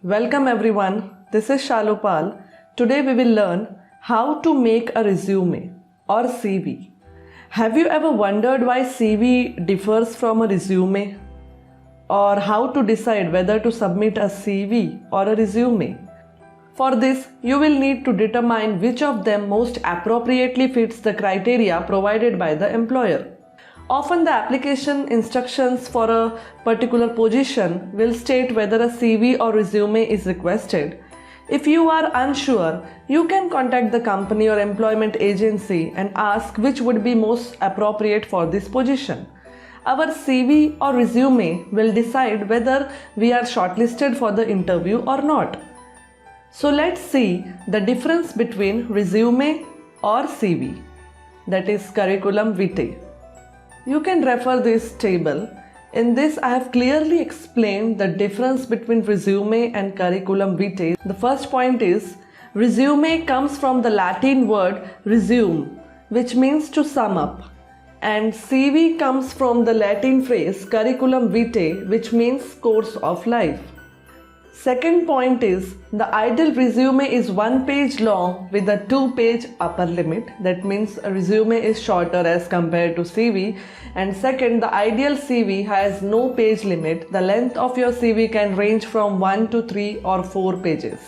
Welcome everyone, this is Shalupal. Today we will learn how to make a resume or CV. Have you ever wondered why CV differs from a resume? Or how to decide whether to submit a CV or a resume? For this, you will need to determine which of them most appropriately fits the criteria provided by the employer. Often the application instructions for a particular position will state whether a CV or resume is requested. If you are unsure, you can contact the company or employment agency and ask which would be most appropriate for this position. Our CV or resume will decide whether we are shortlisted for the interview or not. So let's see the difference between resume or CV, that is curriculum vitae. You can refer this table. In this, I have clearly explained the difference between resume and curriculum vitae. The first point is, resume comes from the Latin word resume, which means to sum up. And CV comes from the Latin phrase curriculum vitae, which means course of life. Second point is, the ideal resume is 1 page long with a 2-page upper limit. That means a resume is shorter as compared to CV. And second, the ideal CV has no page limit. The length of your CV can range from 1 to 3 or 4 pages.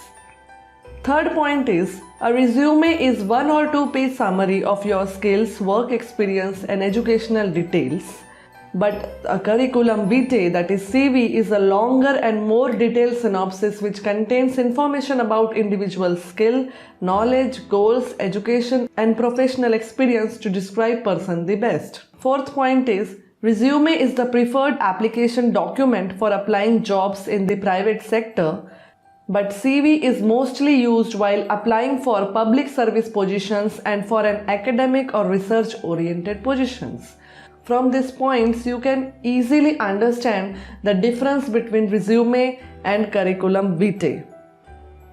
Third point is, a resume is 1 or 2 page summary of your skills, work experience and educational details. But a curriculum vitae, that is CV, is a longer and more detailed synopsis which contains information about individual skill, knowledge, goals, education and professional experience to describe person the best. Fourth point is, resume is the preferred application document for applying jobs in the private sector, but CV is mostly used while applying for public service positions and for an academic or research oriented positions. From these points, you can easily understand the difference between resume and curriculum vitae.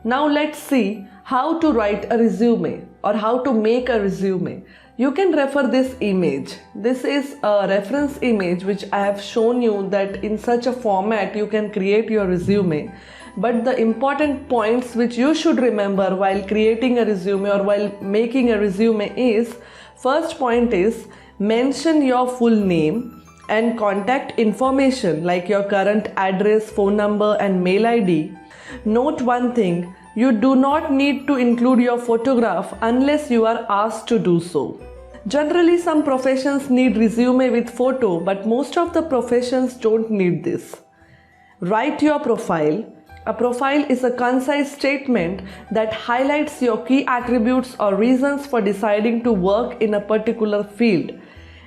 Now let's see how to write a resume or how to make a resume. You can refer this image. This is a reference image which I have shown you that in such a format you can create your resume. But the important points which you should remember while creating a resume or while making a resume is, first point is, mention your full name and contact information like your current address, phone number and mail ID. Note one thing, you do not need to include your photograph unless you are asked to do so. Generally, some professions need resume with photo, but most of the professions don't need this. Write your profile. A profile is a concise statement that highlights your key attributes or reasons for deciding to work in a particular field.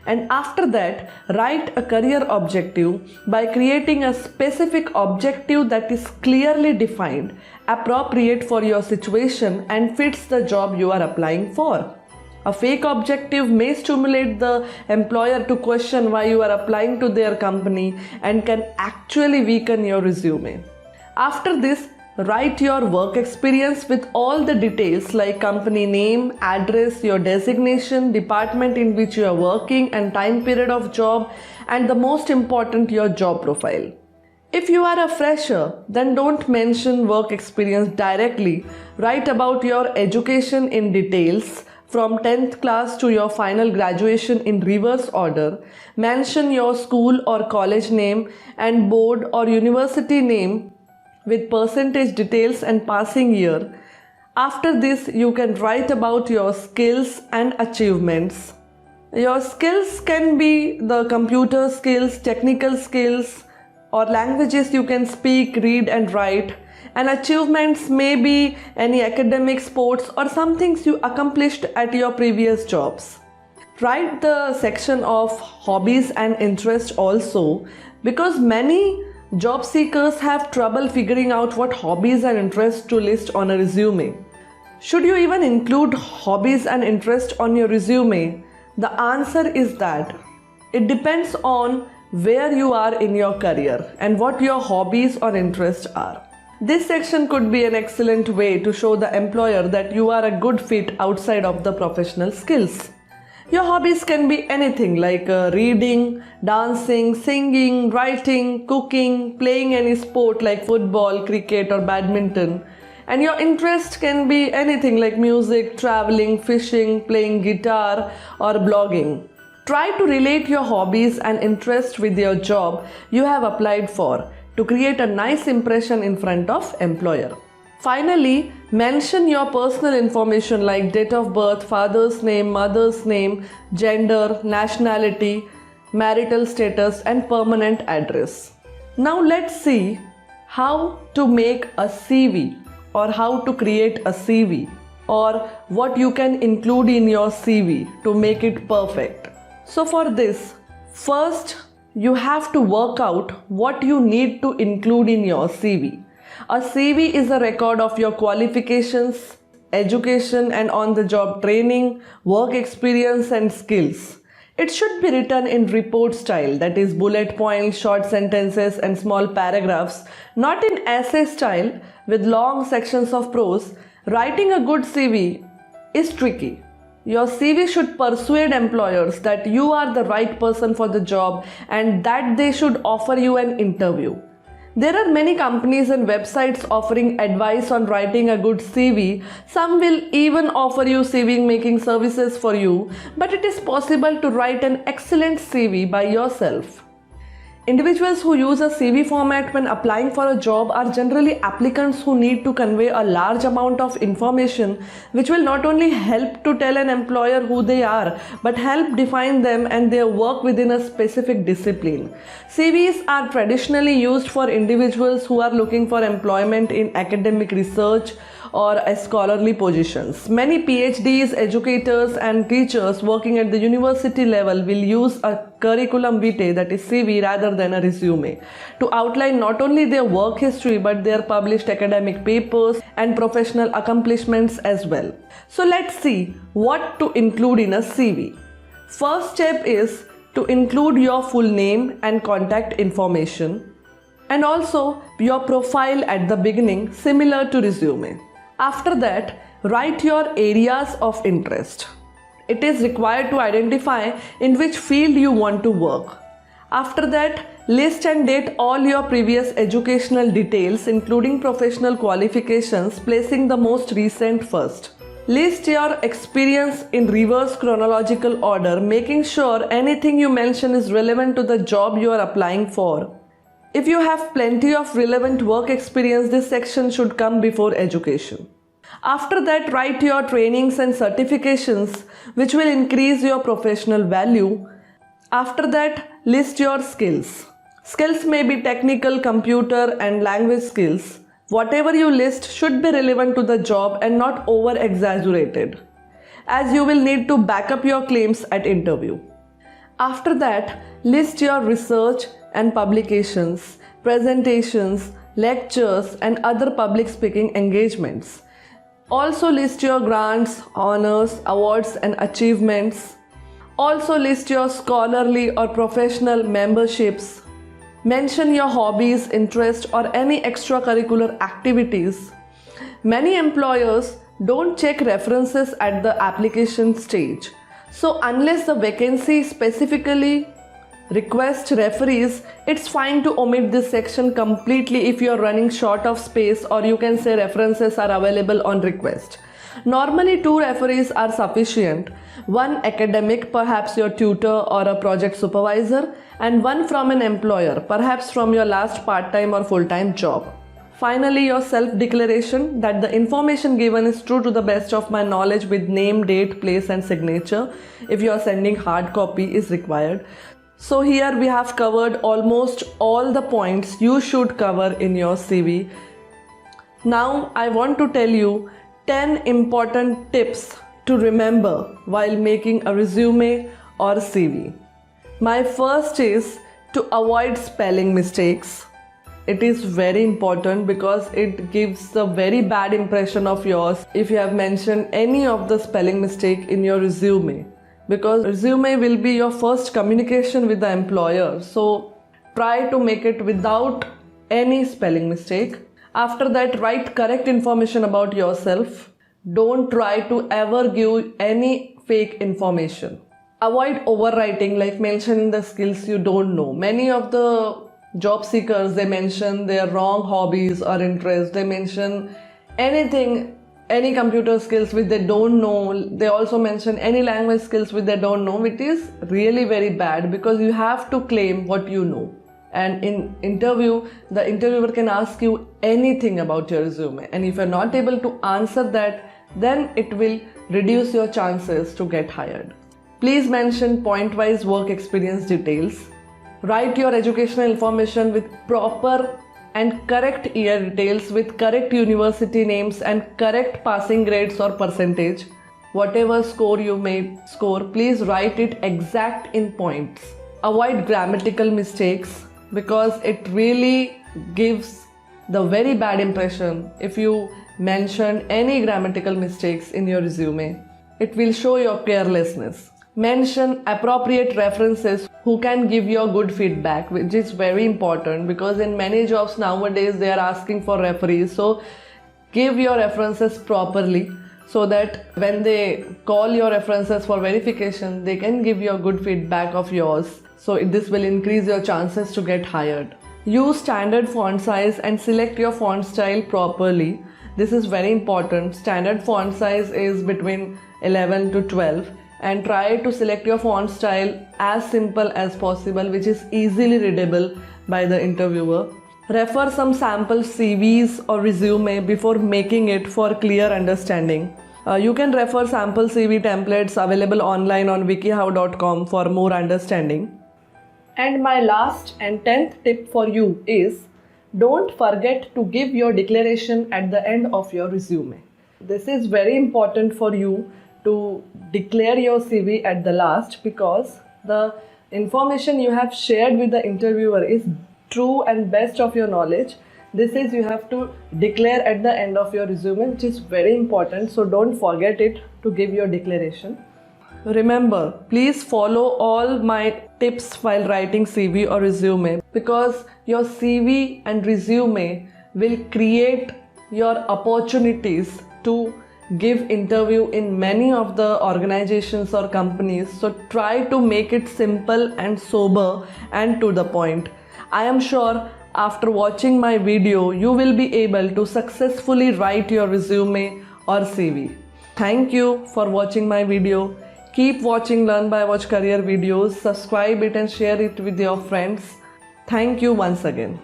And after that, write a career objective by creating a specific objective that is clearly defined, appropriate for your situation and fits the job you are applying for. A fake objective may stimulate the employer to question why you are applying to their company and can actually weaken your resume. After this, write your work experience with all the details like company name, address, your designation, department in which you are working and time period of job, and the most important, your job profile. If you are a fresher, then don't mention work experience directly. Write about your education in details from 10th class to your final graduation in reverse order. Mention your school or college name and board or university name with percentage details and passing year. After this, you can write about your skills and achievements. Your skills can be the computer skills, technical skills, or languages you can speak, read and write. And achievements may be any academic, sports or some things you accomplished at your previous jobs. Write the section of hobbies and interests also, because many job seekers have trouble figuring out what hobbies and interests to list on a resume. Should you even include hobbies and interests on your resume? The answer is that it depends on where you are in your career and what your hobbies or interests are. This section could be an excellent way to show the employer that you are a good fit outside of the professional skills. Your hobbies can be anything like reading, dancing, singing, writing, cooking, playing any sport like football, cricket, or badminton. And your interest can be anything like music, traveling, fishing, playing guitar, or blogging. Try to relate your hobbies and interest with your job you have applied for to create a nice impression in front of employer. Finally, mention your personal information like date of birth, father's name, mother's name, gender, nationality, marital status, and permanent address. Now let's see how to make a CV or how to create a CV or what you can include in your CV to make it perfect. So for this, first you have to work out what you need to include in your CV. A CV is a record of your qualifications, education and on-the-job training, work experience and skills. It should be written in report style, that is bullet points, short sentences and small paragraphs, not in essay style with long sections of prose. Writing a good CV is tricky. Your CV should persuade employers that you are the right person for the job and that they should offer you an interview. There are many companies and websites offering advice on writing a good CV. Some will even offer you CV making services for you, but it is possible to write an excellent CV by yourself. Individuals who use a CV format when applying for a job are generally applicants who need to convey a large amount of information which will not only help to tell an employer who they are but help define them and their work within a specific discipline. CVs are traditionally used for individuals who are looking for employment in academic research or scholarly positions. Many PhDs, educators and teachers working at the university level will use a curriculum vitae, that is CV, rather than a resume to outline not only their work history but their published academic papers and professional accomplishments as well. So let's see what to include in a CV. First step is to include your full name and contact information and also your profile at the beginning, similar to resume. After that, write your areas of interest. It is required to identify in which field you want to work. After that, list and date all your previous educational details including professional qualifications, placing the most recent first. List your experience in reverse chronological order, making sure anything you mention is relevant to the job you are applying for. If you have plenty of relevant work experience, this section should come before education. After that, write your trainings and certifications which will increase your professional value. After that, list your skills. Skills may be technical, computer and language skills. Whatever you list should be relevant to the job and not over exaggerated, as you will need to back up your claims at interview. After that, list your research and publications, presentations, lectures and other public speaking engagements. Also list your grants, honors, awards and achievements. Also list your scholarly or professional memberships. Mention your hobbies, interests or any extracurricular activities. Many employers don't check references at the application stage. So unless the vacancy specifically request referees, it's fine to omit this section completely if you're running short of space, or you can say references are available on request. Normally 2 referees are sufficient, one academic, perhaps your tutor or a project supervisor, and one from an employer, perhaps from your last part-time or full-time job. Finally, your self-declaration that the information given is true to the best of my knowledge with name, date, place and signature if you are sending hard copy is required. So here we have covered almost all the points you should cover in your CV. Now I want to tell you 10 important tips to remember while making a resume or CV. My first is to avoid spelling mistakes. It is very important because it gives a very bad impression of yours if you have mentioned any of the spelling mistake in your resume, because resume will be your first communication with the employer. So try to make it without any spelling mistake. After that, write correct information about yourself. Don't try to ever give any fake information. Avoid overwriting, like mentioning the skills you don't know. Many of the job seekers, they mention their wrong hobbies or interests. They mention anything, any computer skills which they don't know. They also mention any language skills which they don't know, which is really very bad, because you have to claim what you know. And in interview, the interviewer can ask you anything about your resume, and if you're not able to answer that, then it will reduce your chances to get hired. Please mention point-wise work experience details. Write your educational information with proper and correct year details, with correct university names and correct passing grades or percentage. Whatever score you may score, please write it exact in points. Avoid grammatical mistakes, because it really gives the very bad impression if you mention any grammatical mistakes in your resume. It will show your carelessness. Mention appropriate references who can give you good feedback, which is very important, because in many jobs nowadays they are asking for referees. So give your references properly, so that when they call your references for verification, they can give you a good feedback of yours. So this will increase your chances to get hired. Use standard font size and select your font style properly. This is very important. Standard font size is between 11 to 12, and try to select your font style as simple as possible, which is easily readable by the interviewer. Refer some sample CVs or resume before making it for clear understanding. You can refer sample CV templates available online on wikihow.com for more understanding. And my last and 10th tip for you is, don't forget to give your declaration at the end of your resume. This is very important for you to declare your CV at the last, because the information you have shared with the interviewer is true and best of your knowledge. This is, you have to declare at the end of your resume, which is very important. So don't forget it to give your declaration. Remember, please follow all my tips while writing CV or resume, because your CV and resume will create your opportunities to give interview in many of the organizations or companies. So try to make it simple and sober and to the point. I am sure after watching my video, you will be able to successfully write your resume or CV. Thank you for watching my video. Keep watching Learn by Watch Career videos. Subscribe it and share it with your friends. Thank you once again.